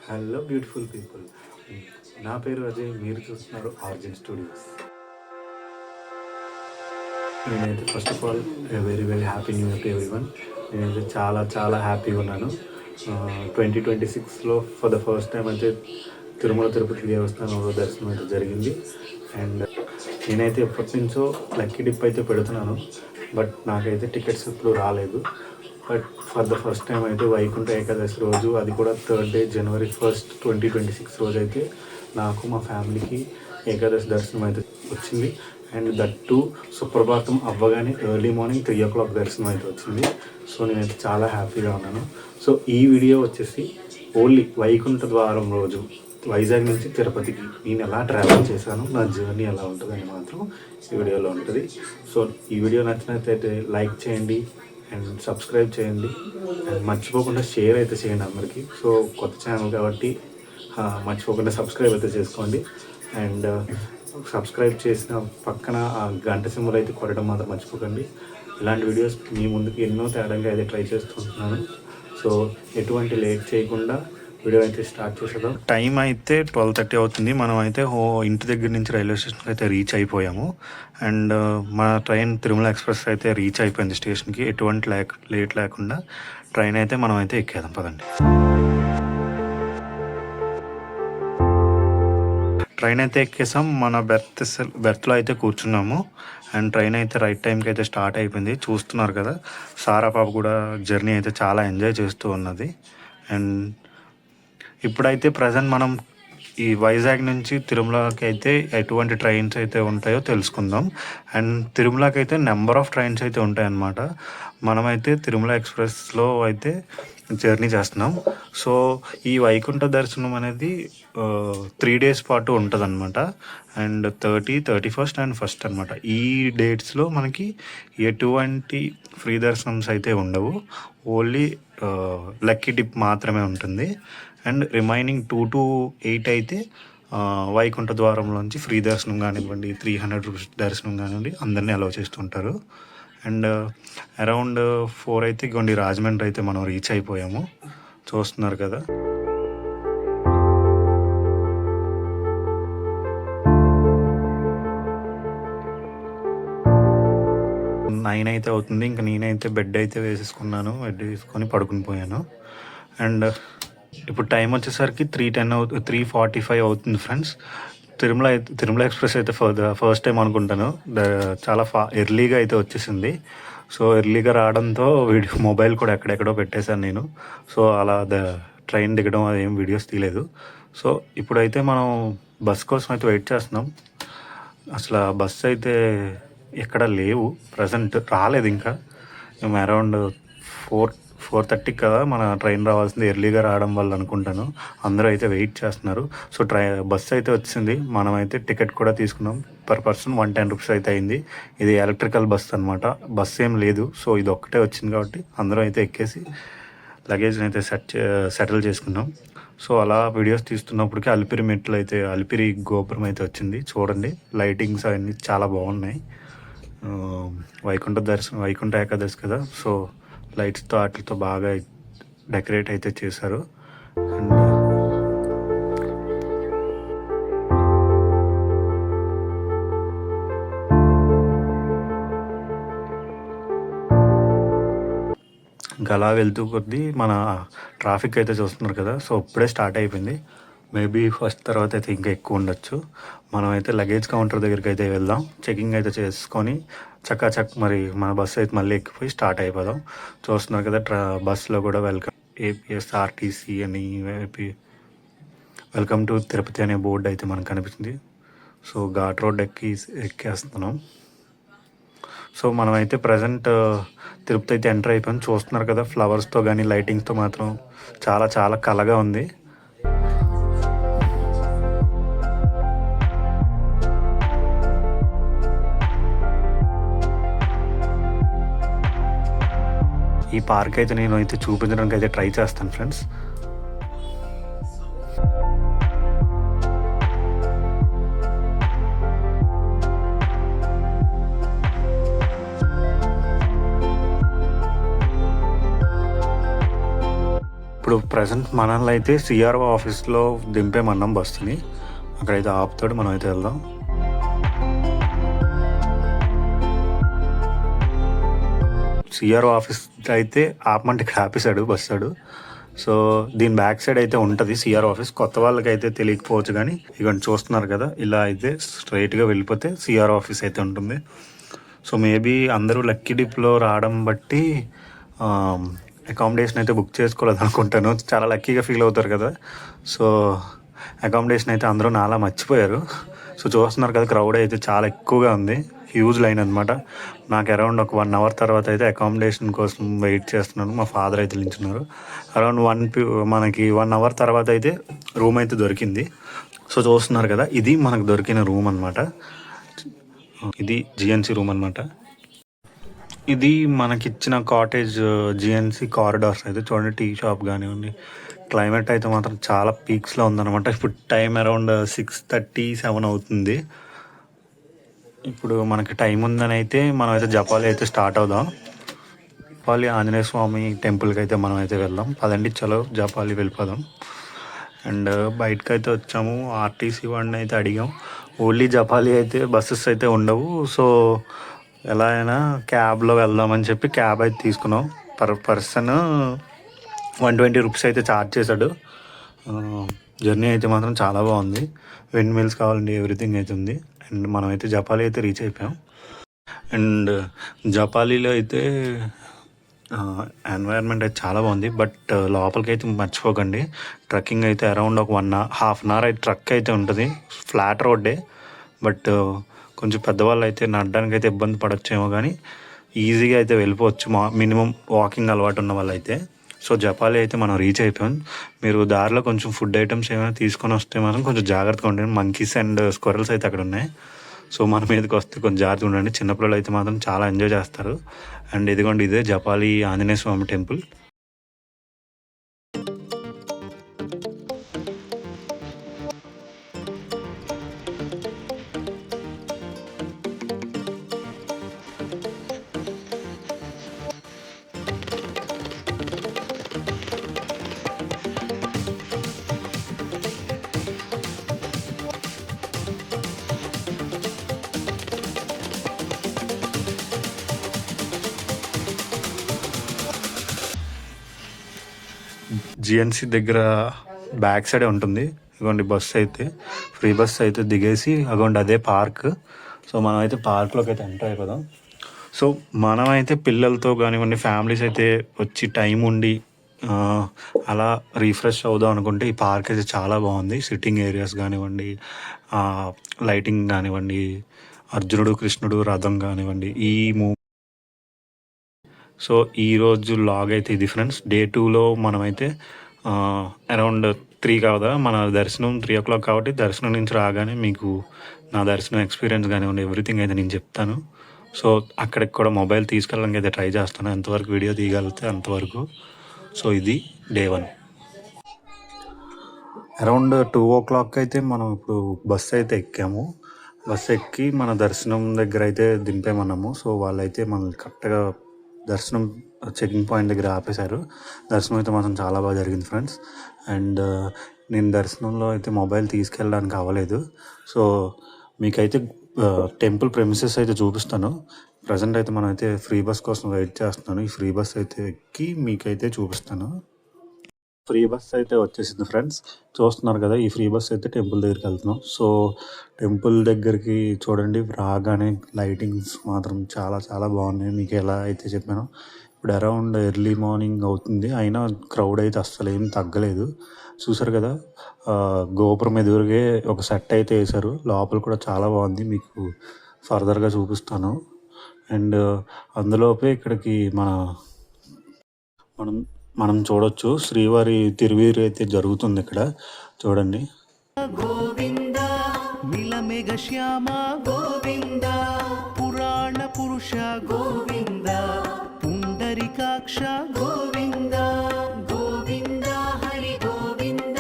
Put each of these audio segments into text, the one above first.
Hello beautiful people. నా పేరు అజయ్. మీరు చూస్తున్నారు ఆర్జిన్ స్టూడియోస్. నేనైతే first of all very very happy new year to everyone. నేనైతే చాలా చాలా హ్యాపీగా ఉన్నాను. 2026లో ఫర్ ద ఫస్ట్ టైం అయితే తిరుమల తిరుపతి దేవస్థానంలో దర్శనం అయితే జరిగింది. అండ్ నేనైతే ఎప్పటి నుంచో లక్కీ డిప్ అయితే పెడుతున్నాను, బట్ నాకైతే టికెట్స్ ఇప్పుడు రాలేదు. But for the first time అయితే వైకుంఠ ఏకాదశి రోజు, అది కూడా 3rd డే January 1st 2026 రోజు అయితే నాకు మా ఫ్యామిలీకి ఏకాదశి దర్శనం అయితే వచ్చింది. అండ్ దట్ టు సుప్రభాతం అవ్వగానే ఎర్లీ మార్నింగ్ 3 o'clock దర్శనం అయితే వచ్చింది. సో నేనైతే చాలా హ్యాపీగా ఉన్నాను. సో ఈ వీడియో వచ్చేసి ఓన్లీ వైకుంఠ ద్వారం రోజు వైజాగ్ నుంచి తిరుపతికి నేను ఎలా ట్రావెల్ చేశాను, నా జర్నీ ఎలా ఉంటుందని మాత్రం ఈ వీడియోలో ఉంటుంది. సో ఈ వీడియో నచ్చినట్లయితే లైక్ చేయండి అండ్ సబ్స్క్రైబ్ చేయండి. అండ్ మర్చిపోకుండా షేర్ అయితే చేయండి అందరికీ. సో కొత్త ఛానల్ కాబట్టి మర్చిపోకుండా సబ్స్క్రైబ్ అయితే చేసుకోండి. అండ్ సబ్స్క్రైబ్ చేసిన పక్కన ఆ గంట సింబల్ అయితే కొట్టడం మాత్రం మర్చిపోకండి. ఇలాంటి వీడియోస్ మీ ముందుకు ఎన్నో తేడంగా అయితే ట్రై చేస్తుంటున్నాను. సో ఎటువంటి లేట్ చేయకుండా వీడియో అయితే స్టార్ట్ చేసేద్దాం. టైం అయితే 12:30 అవుతుంది. మనం అయితే ఇంటి దగ్గర నుంచి రైల్వే స్టేషన్కి అయితే రీచ్ అయిపోయాము. అండ్ మన ట్రైన్ తిరుమల ఎక్స్ప్రెస్ అయితే రీచ్ అయిపోయింది స్టేషన్కి. ఎటువంటి లేట్ లేకుండా ట్రైన్ అయితే మనం అయితే ఎక్కేదాం పదండి. ట్రైన్ అయితే ఎక్కేసాం. మన బెర్త్లో అయితే కూర్చున్నాము. అండ్ ట్రైన్ అయితే రైట్ టైంకి అయితే స్టార్ట్ అయిపోయింది. చూస్తున్నారు కదా, సారా పాప కూడా జర్నీ అయితే చాలా ఎంజాయ్ చేస్తూ ఉన్నది. అండ్ ఇప్పుడైతే ప్రజెంట్ మనం ఈ వైజాగ్ నుంచి తిరుమలకి అయితే ఎటువంటి ట్రైన్స్ అయితే ఉంటాయో తెలుసుకుందాం. అండ్ తిరుమలకి అయితే నెంబర్ ఆఫ్ ట్రైన్స్ అయితే ఉంటాయన్నమాట. మనమైతే తిరుమల ఎక్స్ప్రెస్లో అయితే జర్నీ చేస్తున్నాం. సో ఈ వైకుంఠ దర్శనం అనేది 3 days పాటు ఉంటుంది అనమాట. అండ్ 30, 31st అండ్ 1st అనమాట. ఈ డేట్స్లో మనకి ఎటువంటి ఫ్రీ దర్శనమ్స్ అయితే ఉండవు. ఓన్లీ లక్కీ డిప్ మాత్రమే ఉంటుంది. అండ్ రిమైనింగ్ 2 to 8 అయితే వైకుంఠ ద్వారంలోంచి ఫ్రీ దర్శనం కానివ్వండి, 300 రూపీస్ దర్శనం కానివ్వండి, అందరినీ అలౌ చేస్తుంటారు. అండ్ అరౌండ్ 4 అయితే ఇగోండి రాజమండ్రి అయితే మనం రీచ్ అయిపోయాము. చూస్తున్నారు కదా. 9 అయితే అవుతుంది. ఇంకా నేనైతే బెడ్ అయితే వేసేసుకున్నాను. బెడ్ వేసుకొని పడుకుని పోయాను. అండ్ ఇప్పుడు టైం వచ్చేసరికి 3:45 అవుతుంది ఫ్రెండ్స్. తిరుమల ఎక్స్ప్రెస్ అయితే ఫస్ట్ టైం అనుకుంటాను చాలా ఎర్లీగా అయితే వచ్చేసింది. సో ఎర్లీగా రావడంతో మొబైల్ కూడా ఎక్కడెక్కడో పెట్టేశాను నేను. సో అలా ట్రైన్ దిగడం అది ఏం వీడియోస్ తీయలేదు. సో ఇప్పుడైతే మనం బస్ కోసం అయితే వెయిట్ చేస్తున్నాం. అసలు బస్ అయితే ఎక్కడ లేవు, ప్రజెంట్ రాలేదు ఇంకా. మేము అరౌండ్ 4:30 కదా మన ట్రైన్ రావాల్సింది. ఎర్లీగా రావడం వల్ల అనుకుంటాను అందరూ అయితే వెయిట్ చేస్తున్నారు. సో బస్సు అయితే వచ్చింది. మనమైతే టికెట్ కూడా తీసుకున్నాం. పర్ పర్సన్ 110 రూపీస్ అయితే అయింది. ఇది ఎలక్ట్రికల్ బస్ అనమాట. బస్సు ఏం లేదు. సో ఇది ఒక్కటే వచ్చింది కాబట్టి అందరూ అయితే ఎక్కేసి లగేజ్ని అయితే సెటిల్ చేసుకున్నాం. సో అలా వీడియోస్ తీస్తున్నప్పటికీ అలిపిరి గోపురం అయితే వచ్చింది. చూడండి, లైటింగ్స్ అవన్నీ చాలా బాగున్నాయి. వైకుంఠ ఏకాదశి కదా, సో లైట్స్తో వాటితో బాగా డెకరేట్ అయితే చేశారు. అండ్ ఇంకా అలా వెళ్తూ కొద్దీ మన ట్రాఫిక్ అయితే చూస్తున్నారు కదా. సో ఇప్పుడే స్టార్ట్ అయిపోయింది. మేబీ ఫస్ట్ తర్వాత అయితే ఇంకా ఎక్కువ ఉండొచ్చు. మనమైతే లగేజ్ కౌంటర్ దగ్గరికి అయితే వెళ్దాం. చెకింగ్ అయితే చేసుకొని చక్కాచక్ మరి మన బస్సు అయితే మళ్ళీ ఎక్కిపోయి స్టార్ట్ అయిపోదాం. చూస్తున్నారు కదా, బస్సులో కూడా వెల్కమ్ ఏపీఎస్ఆర్టీసీ అని వెల్కమ్ టు తిరుపతి అనే బోర్డు అయితే మనకు కనిపిస్తుంది. సో ఘాట్ రోడ్ ఎక్కేస్తున్నాం. సో మనమైతే ప్రజెంట్ తిరుపతి అయితే ఎంటర్ అయిపోయాం. చూస్తున్నారు కదా, ఫ్లవర్స్తో కానీ లైటింగ్స్తో మాత్రం చాలా చాలా కళగా ఉంది. ఈ పార్క్ అయితే నేను అయితే చూపించడానికి అయితే ట్రై చేస్తాను ఫ్రెండ్స్. ఇప్పుడు ఇప్పుడు ప్రజెంట్ మనల్ని అయితే సిఆర్ఓ ఆఫీస్లో దింపేమన్నాం బస్సుని. అక్కడైతే ఆపుతాడు, మనం అయితే వెళ్దాం. సిఆర్ఓ ఆఫీస్ అయితే ఆపమంటే ఇక్కడ ఆపేశాడు బస్సాడు. సో దీని బ్యాక్ సైడ్ అయితే ఉంటుంది సిఆర్ ఆఫీస్. కొత్త వాళ్ళకి అయితే తెలియకపోవచ్చు, కానీ ఇవన్నీ చూస్తున్నారు కదా, ఇలా అయితే స్ట్రైట్గా వెళ్ళిపోతే సిఆర్ ఆఫీస్ అయితే ఉంటుంది. సో మేబీ అందరూ లక్కీ డిప్లో రావడం బట్టి అకామిడేషన్ అయితే బుక్ చేసుకోలేదు అనుకుంటాను. చాలా లక్కీగా ఫీల్ అవుతారు కదా. సో అకామిడేషన్ అయితే అందరూ నాలా మర్చిపోయారు. సో చూస్తున్నారు కదా, క్రౌడ్ అయితే చాలా ఎక్కువగా ఉంది, హ్యూజ్ లైన్ అనమాట. నాకు అరౌండ్ ఒక 1 అవర్ తర్వాత అయితే అకామిడేషన్ కోసం వెయిట్ చేస్తున్నాను. మా ఫాదర్ అయితే నిల్చున్నారు. అరౌండ్ మనకి 1 అవర్ తర్వాత అయితే రూమ్ అయితే దొరికింది. సో చూస్తున్నారు కదా, ఇది మనకు దొరికిన రూమ్ అనమాట. ఇది జిఎన్సి రూమ్ అనమాట. ఇది మనకిచ్చిన కాటేజ్ జిఎన్సి కారిడార్స్ అయితే చూడండి. టీ షాప్ కానివ్వండి, క్లైమేట్ అయితే మాత్రం చాలా పీక్స్లో ఉందన్నమాట. ఇప్పుడు టైం అరౌండ్ 6:37 అవుతుంది. ఇప్పుడు మనకి టైం ఉందని అయితే మనం అయితే జపాలి అయితే స్టార్ట్ అవుదాం. జపాలి ఆంజనేయ స్వామి టెంపుల్కి అయితే మనం అయితే వెళ్దాం. పదండి, చలో జపాలి వెళ్ళిపోదాం. అండ్ బయటకు అయితే వచ్చాము. ఆర్టీసీ వాడిని అయితే అడిగాం. ఓన్లీ జపాలి అయితే బస్సెస్ అయితే ఉండవు. సో ఎలా అయినా క్యాబ్లో వెళ్దామని చెప్పి క్యాబ్ అయితే తీసుకున్నాం. పర్ పర్సన్ 120 రూపీస్ అయితే ఛార్జ్ చేశాడు. జర్నీ అయితే మాత్రం చాలా బాగుంది. విండ్ మిల్స్ కావాలండి, ఎవ్రీథింగ్ అయితే ఉంది. అండ్ మనం అయితే జపాలి అయితే రీచ్ అయిపోయాం. అండ్ జపాలీలో అయితే ఎన్వైర్న్మెంట్ అయితే చాలా బాగుంది. బట్ లోపలికి అయితే మర్చిపోకండి, ట్రక్కింగ్ అయితే అరౌండ్ ఒక 1.5 అవర్ అయితే ట్రక్ అయితే ఉంటుంది. ఫ్లాట్ రోడ్డే, బట్ కొంచెం పెద్దవాళ్ళు అయితే నడడానికి అయితే ఇబ్బంది పడవచ్చేమో, కానీ ఈజీగా అయితే వెళ్ళిపోవచ్చు మినిమం వాకింగ్ అలవాటు ఉన్న వాళ్ళు అయితే. సో జపాలి అయితే మనం రీచ్ అయిపోయాం. మీరు దారిలో కొంచెం ఫుడ్ ఐటమ్స్ ఏమైనా తీసుకొని వస్తే మాత్రం కొంచెం జాగ్రత్తగా ఉండండి. మంకీస్ అండ్ స్క్వరల్స్ అయితే అక్కడ ఉన్నాయి. సో మన మీదకి వస్తే కొంచెం జాగ్రత్తగా ఉండండి. చిన్నపిల్లలు అయితే మాత్రం చాలా ఎంజాయ్ చేస్తారు. అండ్ ఇదిగోండి, ఇదే జపాలి ఆంజనేయ స్వామి టెంపుల్. జిఎన్సి దగ్గర బ్యాక్ సైడే ఉంటుంది. ఇదిగోండి బస్సు అయితే, ఫ్రీ బస్ అయితే దిగేసి అగోండి అదే పార్క్. సో మనం అయితే పార్క్లోకి అయితే ఎంటర్ అయిపోదాం. సో మనమైతే పిల్లలతో కానివ్వండి, ఫ్యామిలీస్ అయితే వచ్చి టైం ఉండి అలా రీఫ్రెష్ అవుదాం అనుకుంటే ఈ పార్క్ అయితే చాలా బాగుంది. సిట్టింగ్ ఏరియాస్ కానివ్వండి, లైటింగ్ కానివ్వండి, అర్జునుడు కృష్ణుడు రథం కానివ్వండి, ఈ సో ఈరోజు లాగ్ అయితే ఇది ఫ్రెండ్స్. డే 2లో మనమైతే అరౌండ్ 3 కాదా మన దర్శనం 3 o'clock కాబట్టి దర్శనం నుంచి రాగానే మీకు నా దర్శనం ఎక్స్పీరియన్స్ కానివ్వండి, ఎవ్రీథింగ్ అయితే నేను చెప్తాను. సో అక్కడికి కూడా మొబైల్ తీసుకెళ్ళడానికి అయితే ట్రై చేస్తాను, ఎంతవరకు వీడియో తీయగలిగితే అంతవరకు. సో ఇది డే 1. అరౌండ్ 2 o'clock అయితే మనం ఇప్పుడు బస్సు అయితే ఎక్కాము. బస్సు ఎక్కి మన దర్శనం దగ్గర అయితే దింపేమన్నాము. సో వాళ్ళైతే మనల్ని కరెక్ట్గా దర్శనం చెకింగ్ పాయింట్ దగ్గర ఆపేశారు. దర్శనం అయితే మాత్రం చాలా బాగా జరిగింది ఫ్రెండ్స్. అండ్ నేను దర్శనంలో అయితే మొబైల్ తీసుకెళ్ళడానికి అవ్వలేదు. సో మీకైతే టెంపుల్ ప్రెమిసెస్ అయితే చూపిస్తాను. ప్రజెంట్ అయితే మనం అయితే ఫ్రీ బస్ కోసం వెయిట్ చేస్తున్నాను. ఈ ఫ్రీ బస్ అయితే ఎక్కి మీకైతే చూపిస్తాను. ఫ్రీ బస్ అయితే వచ్చేసింది ఫ్రెండ్స్. చూస్తున్నారు కదా, ఈ ఫ్రీ బస్ అయితే టెంపుల్ దగ్గరికి వెళ్తున్నాం. సో టెంపుల్ దగ్గరికి చూడండి, రాగానే లైటింగ్స్ మాత్రం చాలా చాలా బాగున్నాయి. మీకు ఎలా అయితే చెప్పానో, ఇప్పుడు అరౌండ్ ఎర్లీ మార్నింగ్ అవుతుంది, అయినా క్రౌడ్ అయితే అస్సలు ఏం తగ్గలేదు. చూసారు కదా, గోపురం ఎదురుగే ఒక సెట్ అయితే వేశారు. లోపల కూడా చాలా బాగుంది, మీకు ఫర్దర్గా చూపిస్తాను. అండ్ అందులోపే ఇక్కడికి మనం చూడొచ్చు, శ్రీవారి తిరువీరు అయితే జరుగుతుంది ఇక్కడ చూడండి. గోవింద నీలమేఘ శ్యామ గోవింద, పురాణ పురుష గోవింద, పుండరీకాక్ష గోవింద, గోవింద హరి గోవింద,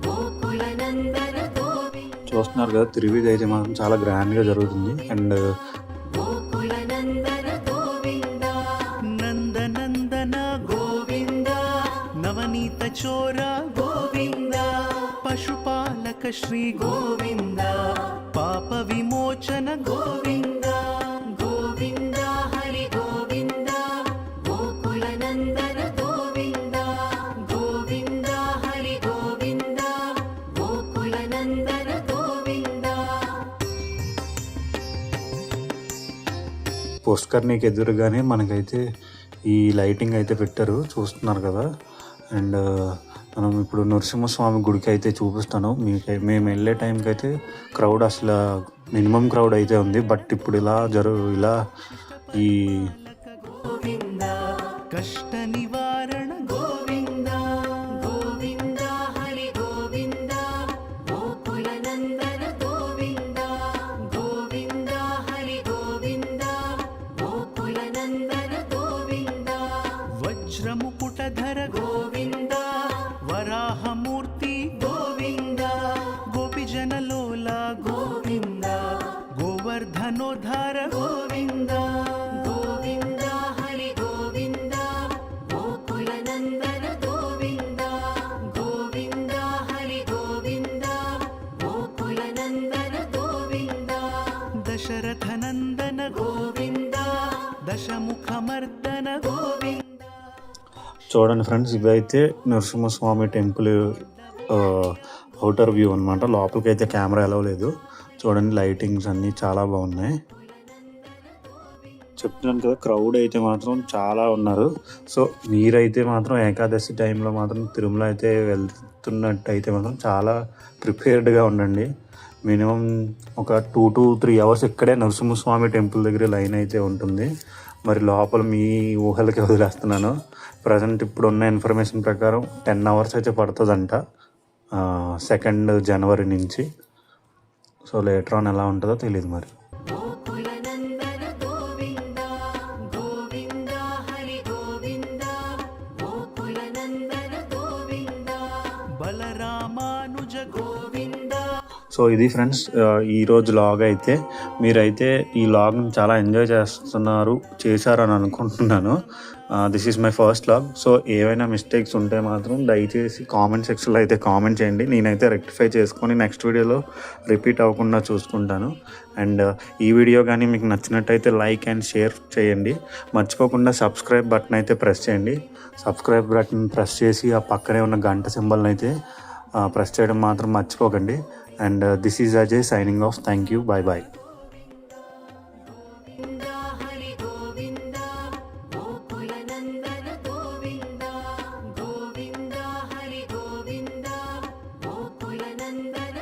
గోకుల నందన గోవింద. చూస్తున్నారు కదా, తిరువీధి అయితే మాత్రం చాలా గ్రాండ్గా జరుగుతుంది. అండ్ గోకుల నందన గోవింద, నందనందన గోవింద, నవనీత శ్రీ గోవింద పాప విమోచన గోవింద గోవింద హరి గోవింద గోకుల నందన గోవింద గోవింద హరి గోవింద గోకుల నందన గోవింద. పుష్కర్ణికి ఎదురుగానే మనకైతే ఈ లైటింగ్ అయితే పెట్టారు, చూస్తున్నారు కదా. అండ్ మనం ఇప్పుడు నరసింహస్వామి గుడికి అయితే చూపిస్తాను మీకు. మేము వెళ్ళే టైంకి అయితే క్రౌడ్ అసలు మినిమం క్రౌడ్ అయితే ఉంది. బట్ ఇప్పుడు ఇలా ఈ గోవింద కష్ట నివారణ గోవింద గోవింద హరి గోవింద గోకుల నందన గోవింద గోవింద హరి గోవింద గోకుల నందన గోవింద వజ్రముకుటధర గోవింద వరాహమూర్తి గోవింద గోపిజనలోల గోవింద గోవర్ధనోద్ధార గోవింద గోవింద హరి గోవింద గోకుల నందన గోవింద గోవింద హరి గోవింద గోకుల నందన గోవింద దశరథ నందన గోవింద దశముఖమర్దన గోవింద. చూడండి ఫ్రెండ్స్, ఇవైతే నరసింహస్వామి టెంపుల్ అవుటర్ వ్యూ అనమాట. లోపలికి అయితే కెమెరా ఎలా లేదు. చూడండి, లైటింగ్స్ అన్నీ చాలా బాగున్నాయి. చెప్తున్నాను కదా, క్రౌడ్ అయితే మాత్రం చాలా ఉన్నారు. సో మీరైతే మాత్రం ఏకాదశి టైంలో మాత్రం తిరుమల అయితే వెళ్తున్నట్టయితే మాత్రం చాలా ప్రిపేర్డ్గా ఉండండి. మినిమం ఒక 2 to 3 అవర్స్ ఇక్కడే నరసింహస్వామి టెంపుల్ దగ్గర లైన్ అయితే ఉంటుంది. మరి లోపల మీ ఊహలకి వదిలేస్తున్నాను. ప్రజెంట్ ఇప్పుడు ఉన్న ఇన్ఫర్మేషన్ ప్రకారం 10 అవర్స్ అయితే పడుతుందంట 2 జనవరి నుంచి. సో లేటర్ ఆన్ ఎలా ఉంటుందో తెలియదు మరి. గోకుల నందన గోవింద గోవింద హరి గోవింద గోకుల నందన గోవింద బలరామానుజ గోవింద. సో ఇది ఫ్రెండ్స్ ఈరోజు లాగ్ అయితే. మీరైతే ఈ లాగ్ని చాలా ఎంజాయ్ చేశారని అనుకుంటున్నాను. This is my first vlog. So ఏవైనా మిస్టేక్స్ ఉంటే మాత్రం దయచేసి కామెంట్ సెక్షన్లో అయితే కామెంట్ చేయండి. నేనైతే రెక్టిఫై చేసుకొని నెక్స్ట్ వీడియోలో రిపీట్ అవ్వకుండా చూసుకుంటాను. అండ్ ఈ వీడియో కానీ మీకు నచ్చినట్టయితే లైక్ అండ్ షేర్ చేయండి. మర్చిపోకుండా సబ్స్క్రైబ్ బటన్ అయితే ప్రెస్ చేయండి. సబ్స్క్రైబ్ బటన్ ప్రెస్ చేసి ఆ పక్కనే ఉన్న గంట సింబల్ని అయితే ప్రెస్ చేయడం మాత్రం మర్చిపోకండి. And this is Ajay signing off. Thank you. Bye bye. Hari Govinda Gokula Nandana Govinda Govinda Hari Govinda Gokula Nandana